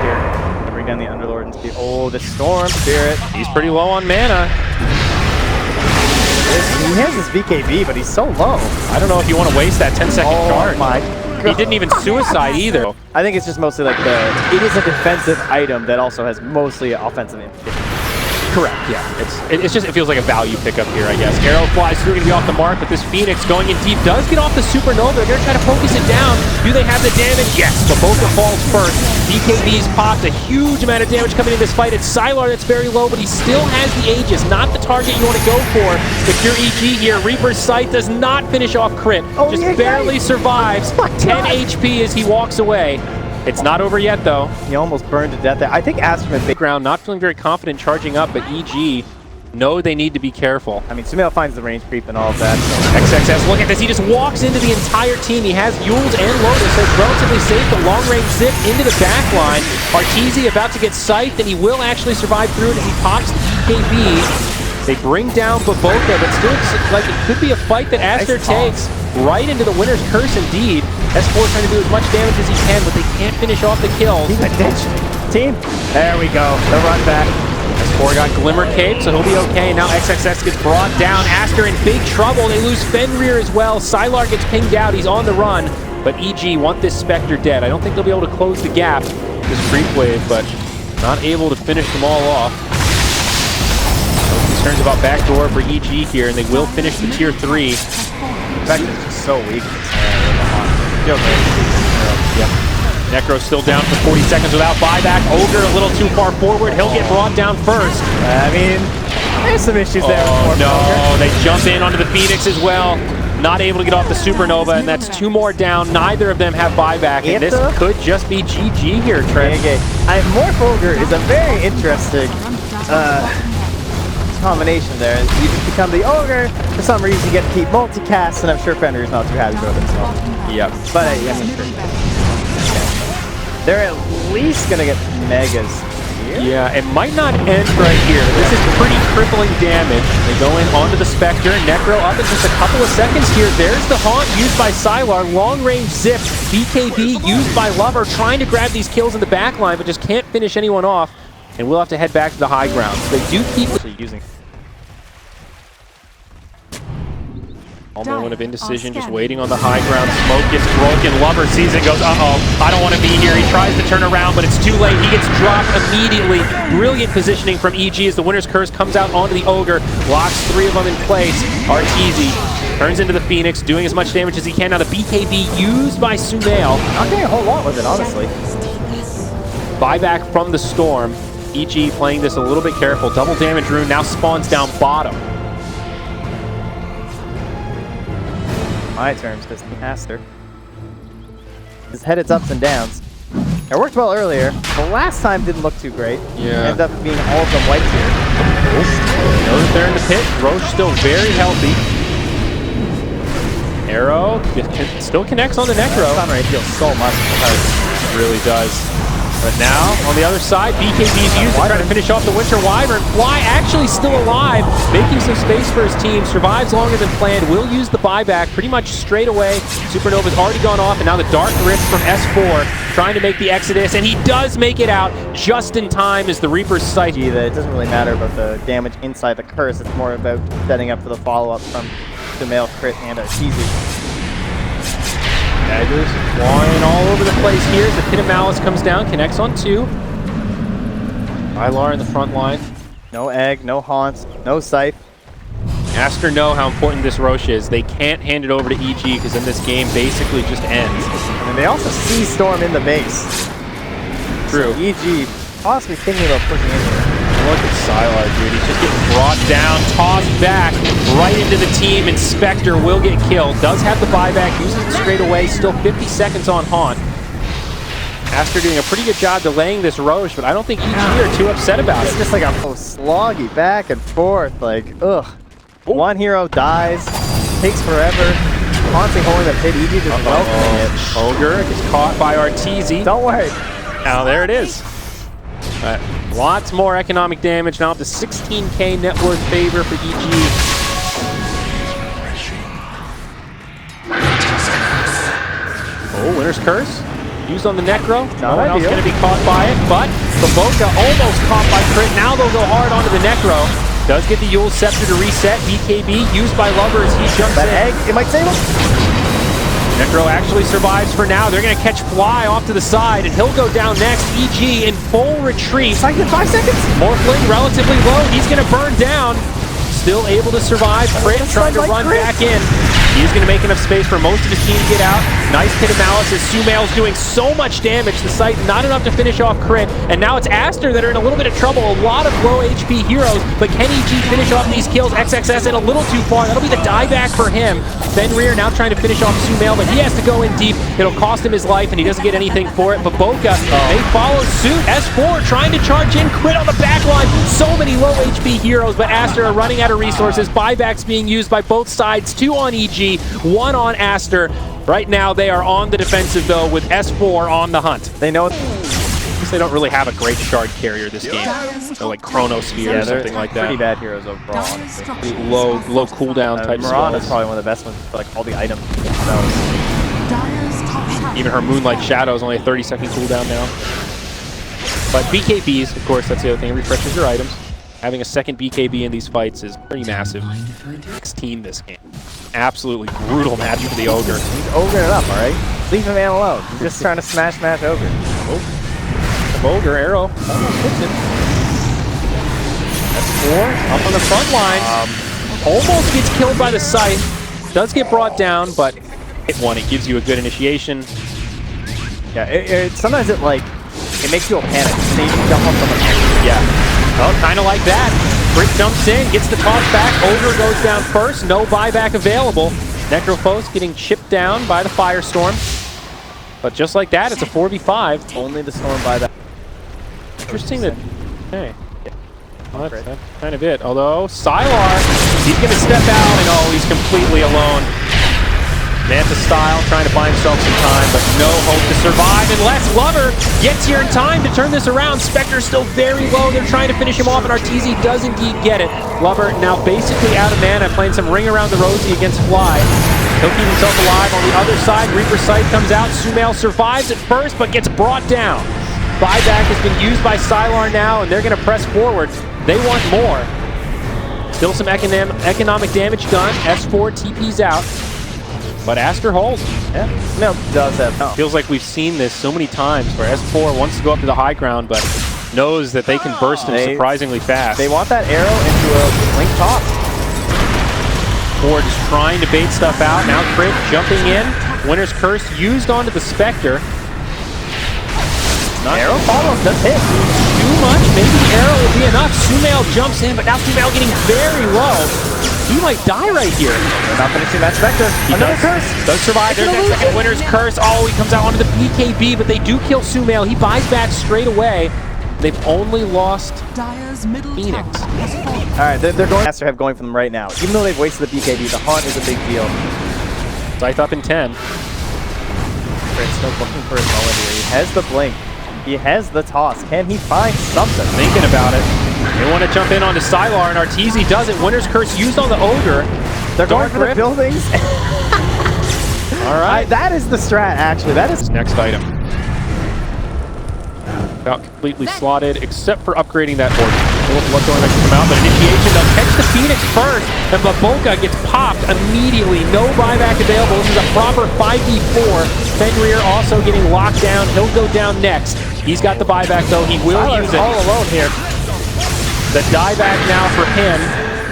S2: Here, bring down the Underlord and see. Oh, the Storm Spirit.
S3: He's pretty low on mana.
S2: He has his BKB, but he's so low.
S3: I don't know if you want to waste that 10-second charge.
S2: Oh my God.
S3: He didn't even suicide either.
S2: I think it's just mostly like it is a defensive item that also has mostly offensive impact.
S3: Correct, yeah. It's just, it feels like a value pickup here, I guess. Arrow flies through, going to be off the mark, but this Phoenix going in deep does get off the Supernova. They're going to try to focus it down. Do they have the damage? Yes, but Boca falls first. BKB's popped a huge amount of damage coming in this fight. It's Sylar that's very low, but he still has the Aegis. Not the target you want to go for. If you're EG here, Reaper's Sight does not finish off crit. Just barely survives. 10 HP as he walks away. It's not over yet, though.
S2: He almost burned to death there. I think Asterman
S3: background, not feeling very confident charging up, but EG know they need to be careful.
S2: I mean, Sumail finds the range creep and all of that.
S3: So. XXS, look at this. He just walks into the entire team. He has Yules and Lotus, so it's relatively safe. The long-range zip into the back line. Arteezy about to get scythed, and he will actually survive through it as he pops the EKB. They bring down Baboka, but still like it could be a fight that Aster takes right into the winner's curse indeed. S4 trying to do as much damage as he can, but they can't finish off the kills.
S2: He's a ditch. Team. There we go. The run back.
S3: S4 got Glimmer Cape, so he'll be okay. Now XXS gets brought down. Aster in big trouble. They lose Fenrir as well. Sylar gets pinged out. He's on the run, but EG want this Spectre dead. I don't think they'll be able to close the gap, this creep wave, but not able to finish them all off. Concerns about backdoor for EG here, and they will finish the tier 3.
S2: Spectre is just so weak.
S3: Necro's still down for 40 seconds without buyback. Ogre a little too far forward. He'll get brought down first.
S2: I mean, there's some issues there.
S3: Oh no, they jump in onto the Phoenix as well. Not able to get off the Supernova, and that's 2 more down. Neither of them have buyback, and this could just be GG here, Trent.
S2: Morph Ogre is a very interesting combination there. You just become the Ogre, for some reason you get to keep multicast, and I'm sure Fenrir's not too happy about it. So.
S3: Yep.
S2: But I mean, sure. They're at least going to get Megas here.
S3: Yeah, it might not end right here. This is pretty crippling damage. They go in onto the Spectre. Necro up in just a couple of seconds here. There's the Haunt used by Sylar. Long-range zip. BKB used by Lover, trying to grab these kills in the back line, but just can't finish anyone off. And we'll have to head back to the high ground. So they do keep using all moment of indecision, just waiting on the high ground. Smoke gets broken. Lover sees it, goes, uh-oh, I don't want to be here. He tries to turn around, but it's too late. He gets dropped immediately. Brilliant positioning from EG as the winner's curse comes out onto the Ogre. Locks 3 of them in place. Arteezy turns into the Phoenix, doing as much damage as he can. Now the BKB used by Sumail.
S2: Not getting a whole lot with it, honestly.
S3: Buyback from the Storm. EG playing this a little bit careful. Double damage rune now spawns down bottom.
S2: My terms, this Aster. His head, it's ups and downs. It worked well earlier. The last time didn't look too great.
S3: Yeah.
S2: Ended up being all of them whites here.
S3: Knows they're in the pit. Roche still very healthy. Arrow still connects on the Necro.
S2: Stun rate feels so much.
S3: It really does. But now, on the other side, BKB's used to try to finish off the Winter Wyvern. Fly actually still alive, making some space for his team. Survives longer than planned. Will use the buyback pretty much straight away. Supernova's already gone off, and now the Dark Rift from S4 trying to make the Exodus, and he does make it out just in time as the Reaper's sight.
S2: That it doesn't really matter about the damage inside the curse. It's more about setting up for the follow-up from the male crit and Arteezy.
S3: Daggers flying all over the place here as the Pit of Malice comes down, connects on 2. Ilar in the front line.
S2: No egg, no haunts, no scythe.
S3: Aster know how important this Roche is. They can't hand it over to EG because then this game basically just ends.
S2: And they also see Storm in the base.
S3: True.
S2: So EG possibly thinking about pushing in here.
S3: Look at Sylar, dude. He's just getting brought down, tossed back, right into the team, and Spectre will get killed. Does have the buyback, uses it straight away, still 50 seconds on Haunt. Aster doing a pretty good job delaying this Roche, but I don't think EG are too upset about
S2: It's
S3: it.
S2: just like a sloggy back and forth, like, ugh. One hero dies, takes forever. Constantly holding the pit, EG just welcoming it.
S3: Ogre gets caught by Arteezy.
S2: Don't worry.
S3: Now there it is. Lots more economic damage, now up to 16k net worth favor for EG. Oh, Winter's Curse. Used on the Necro. No one else going to be caught by it, but Baboka almost caught by crit. Now they'll go hard onto the Necro. Does get the Yule Scepter to reset. BKB used by Lover as he jumps
S2: That
S3: in.
S2: egg, it might save him.
S3: Necro actually survives for now. They're going to catch Fly off to the side, and he'll go down next. EG in full retreat.
S2: 5 seconds.
S3: Morphling relatively low. He's going to burn down. Still able to survive. Crit trying to run back in. He's going to make enough space for most of his team to get out. Nice Pit of Malice as Sumail's doing so much damage. The site not enough to finish off Crit. And now it's Aster that are in a little bit of trouble. A lot of low HP heroes. But can EG finish off these kills? XXS in a little too far. That'll be the dieback for him. Fenrir now trying to finish off Sumail, but he has to go in deep. It'll cost him his life, and he doesn't get anything for it. But Boca, they follow suit. S4 trying to charge in. Crit on the back line. So many low HP heroes, but Aster are running out of resources. Buybacks being used by both sides. 2 on EG, 1 on Aster. Right now, they are on the defensive, though, with S4 on the hunt.
S2: They know
S3: They don't really have a great shard carrier this game. They're like Chronosphere or something like that.
S2: Pretty bad heroes overall, honestly.
S3: Low cooldown type
S2: Mirana's
S3: spells.
S2: probably one of the best ones for like all the items themselves.
S3: Even her Moonlight Shadow is only a 30-second cooldown now. But BKBs, of course, that's the other thing. It refreshes your items. Having a second BKB in these fights is pretty massive. 16 this game. Absolutely brutal match for the Ogre.
S2: He's ogring it up, alright? Leave the man alone. He's just trying to smash Ogre.
S3: Oh. The Ogre arrow almost hits it. S4 up on the front line. Almost gets killed by the Scythe. Does get brought down, but hit one. It gives you a good initiation.
S2: Yeah, sometimes it makes you a panic. They jump on someone.
S3: Yeah. Well, kind of like that. Brick jumps in, gets the toss back. Ogre goes down first. No buyback available. Necrophos getting chipped down by the Firestorm. But just like that, it's a 4v5.
S2: Only the storm buyback.
S3: Interesting that... Hey. Well, that's kind of it. Although, Sylar, he's going to step out, and oh, he's completely alone. Manta style, trying to buy himself some time, but no hope to survive unless Lover gets here in time to turn this around. Spectre's still very low. They're trying to finish him off, and Arteezy does indeed get it. Lover now basically out of mana, playing some Ring Around the Rosie against Fly. He'll keep himself alive. On the other side, Reaper's Sight comes out. Sumail survives at first, but gets brought down. Buyback has been used by Sylar now, and they're going to press forward. They want more. Still some economic damage done. S4 TP's out. But Aster holds.
S2: Yeah, no, does that. No.
S3: Feels like we've seen this so many times where S4 wants to go up to the high ground, but knows that they can burst him surprisingly fast.
S2: They want that arrow into a link top.
S3: Ford is trying to bait stuff out. Now Crit jumping in. Winter's Curse used onto the Spectre.
S2: Arrow follows, does hit.
S3: Too much, maybe the arrow will be enough. Sumail jumps in, but now Sumail getting very low. He might die right here.
S2: They're not finishing that Spectre.
S3: He
S2: Another
S3: does,
S2: curse.
S3: does survive. There's that second winner's curse. Oh, he comes out onto the BKB, but they do kill Sumail. He buys back straight away. They've only lost
S4: Dyer's middle
S3: Phoenix.
S4: tower has fallen.
S2: All right, they're going Aster have going for them right now. Even though they've wasted the BKB, the haunt is a big deal.
S3: Scythe up in 10.
S2: Crit's still looking for his moment here. He has the blink. He has the toss. Can he find something?
S3: Thinking about it. They want to jump in onto Sylar, and Arteezy does it. Winner's Curse used on the Ogre.
S2: They're going
S3: Dark
S2: for the
S3: Rip.
S2: buildings.
S3: All right.
S2: That is the strat, actually. That is...
S3: Next item. About completely slotted, except for upgrading that orb. What's going to come out, but initiation, they'll catch the Phoenix first, and Baboka gets popped immediately. No buyback available. This is a proper 5v4. Fenrir also getting locked down. He'll go down next. He's got the buyback, though. He will use it.
S2: All alone here.
S3: The dieback now for him.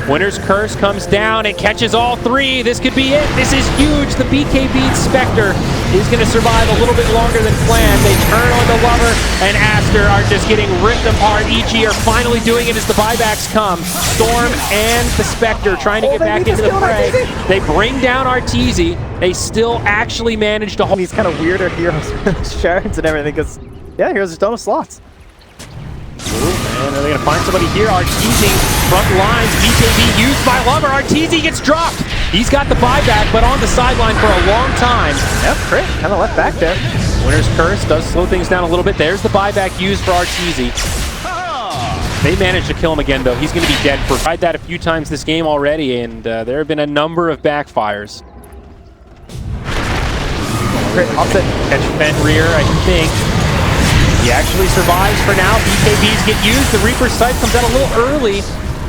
S3: Winner's Curse comes down. It catches all three. This could be it. This is huge. The BKB Spectre is going to survive a little bit longer than planned. They turn on the Lover, and Aster are just getting ripped apart. EG are finally doing it as the buybacks come. Storm and the Spectre trying to get back into the fray. They bring down Arteezy. They still actually manage to hold.
S2: These kind of weirder heroes, Sharons and everything, because, yeah, heroes just don't have slots.
S3: And are they going to find somebody here? Arteezy, front lines, BKB used by Lover. Arteezy gets dropped. He's got the buyback, but on the sideline for a long time.
S2: Yep, Crit kind of left back there.
S3: Winner's Curse does slow things down a little bit. There's the buyback used for Arteezy. They managed to kill him again, though. He's going to be dead. We've tried that a few times this game already, and there have been a number of backfires.
S2: Crit, offset.
S3: Catch Fenrir, I think. He actually survives for now. BKBs get used. The Reaper's Sight comes out a little early.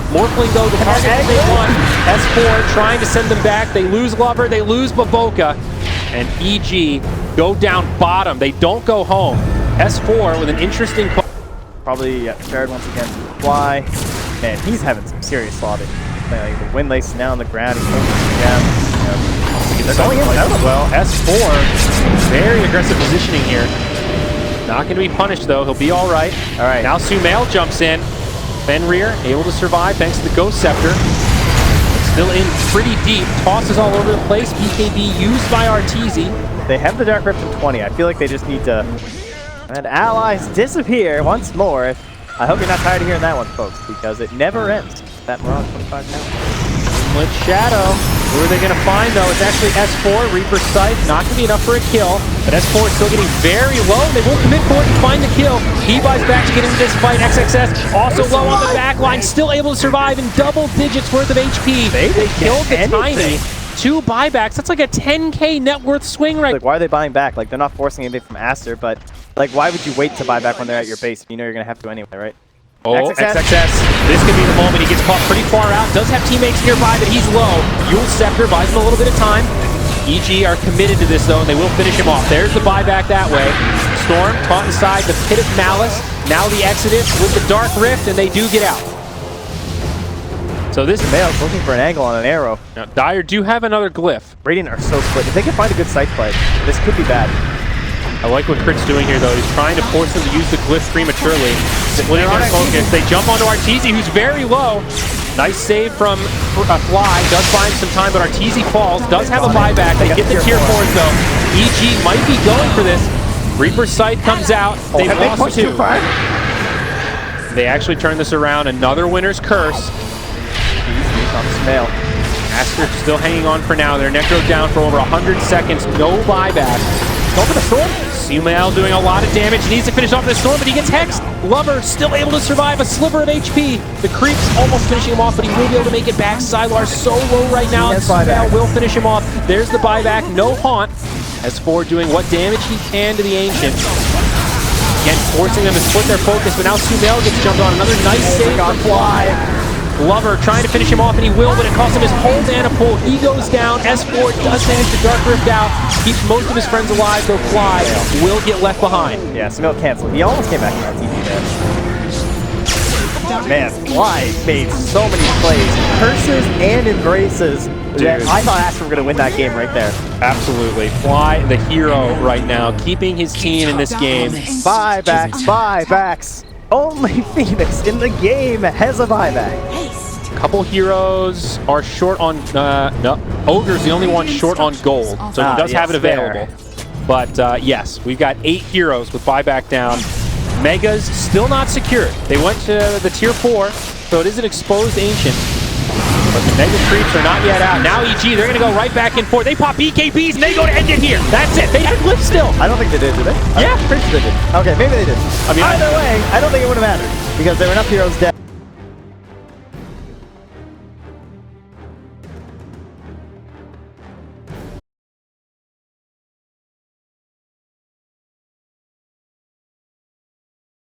S3: Morphling, though, the target that they want. S4 trying to send them back. They lose Lover. They lose Baboka. And EG go down bottom. They don't go home. S4 with an interesting...
S2: Probably, yeah, Jared once again. Fly. Man, he's having some serious slotting. Like, the Windlace now on the ground. He's holding it down. They're going in
S3: well. S4, very aggressive positioning here. Not going to be punished, though. He'll be all right.
S2: All right.
S3: Now Sumail jumps in. Fenrir able to survive thanks to the Ghost Scepter. Still in pretty deep. Tosses all over the place. BKB used by Arteezy.
S2: They have the Dark Rift in 20. I feel like they just need to... And allies disappear once more. I hope you're not tired of hearing that one, folks, because it never ends. That Mirage 25 now.
S3: With Shadow. Who are they going to find, though? It's actually S4, Reaper's Sight. Not going to be enough for a kill. But S4 is still getting very low. They won't commit for it and find the kill. He buys back to get into this fight. XXS also low on the back line. Still able to survive in double digits worth of HP. They killed the Tiny. 2 buybacks. That's like a 10K net worth swing right.
S2: Like, why are they buying back? Like, they're not forcing anything from Aster, but, like, why would you wait to buy back when they're at your base? You know you're going to have to anyway, right?
S3: Oh, XXS. This could be the moment. He gets caught pretty far out. Does have teammates nearby, but he's low. Yule Scepter buys him a little bit of time. EG are committed to this, though, and they will finish him off. There's the buyback that way. Storm caught inside the Pit of Malice. Now the Exodus with the Dark Rift, and they do get out. So this
S2: Mail's looking for an angle on an arrow.
S3: Now, Dire do have another glyph.
S2: Radiant are so split. If they can find a good sight play, this could be bad.
S3: I like what Crit's doing here, though. He's trying to force them to use the glyph prematurely. Splitting their focus. They jump onto Arteezy, who's very low. Nice save from Fly. Does find some time, but Arteezy falls. Does have a buyback. They get the tier 4s, though. EG might be going for this. Reaper's Sight comes out. They've lost 2. They actually turn this around. Another Winner's Curse.
S2: On Smail.
S3: Aster still hanging on for now. Their Necro down for over 100 seconds. No buyback. Go for the Storm. Sumail doing a lot of damage. Needs to finish off the Storm, but he gets hexed. Lover still able to survive a sliver of HP. The creeps almost finishing him off, but he will be able to make it back. Sylar so low right now, and Sumail will finish him off. There's the buyback. No haunt. S4 doing what damage he can to the Ancient. Again, forcing them to split their focus, but now Sumail gets jumped on. Another nice save on Fly. Lover trying to finish him off, and he will, but it costs him his whole mana pool. He goes down. S4 does manage to Dark Rift out. Keeps most of his friends alive, though Fly will get left behind.
S2: Yeah, Smail canceled. He almost came back on TV there. Man, Fly made so many plays. Curses and embraces. Dude. I thought Aster were going to win that game right there.
S3: Absolutely. Fly, the hero right now, keeping his team in this game.
S2: Buybacks, buybacks. Only Phoenix in the game has a buyback.
S3: couple heroes are short on, no, Ogre's the only one short on gold, so he does have it available. But yes, we've got 8 heroes with buyback down. Megas still not secured. They went to the tier 4, so it is an exposed Ancient. But the Mega creeps are not yet out. Now EG, they're going to go right back and forth. They pop BKBs and they go to end it here. That's it. They had lift still.
S2: I don't think they did they?
S3: Yeah.
S2: I'm pretty sure they did. Okay, maybe they did.
S3: I mean,
S2: either way, I don't think it would have mattered because there were enough heroes dead.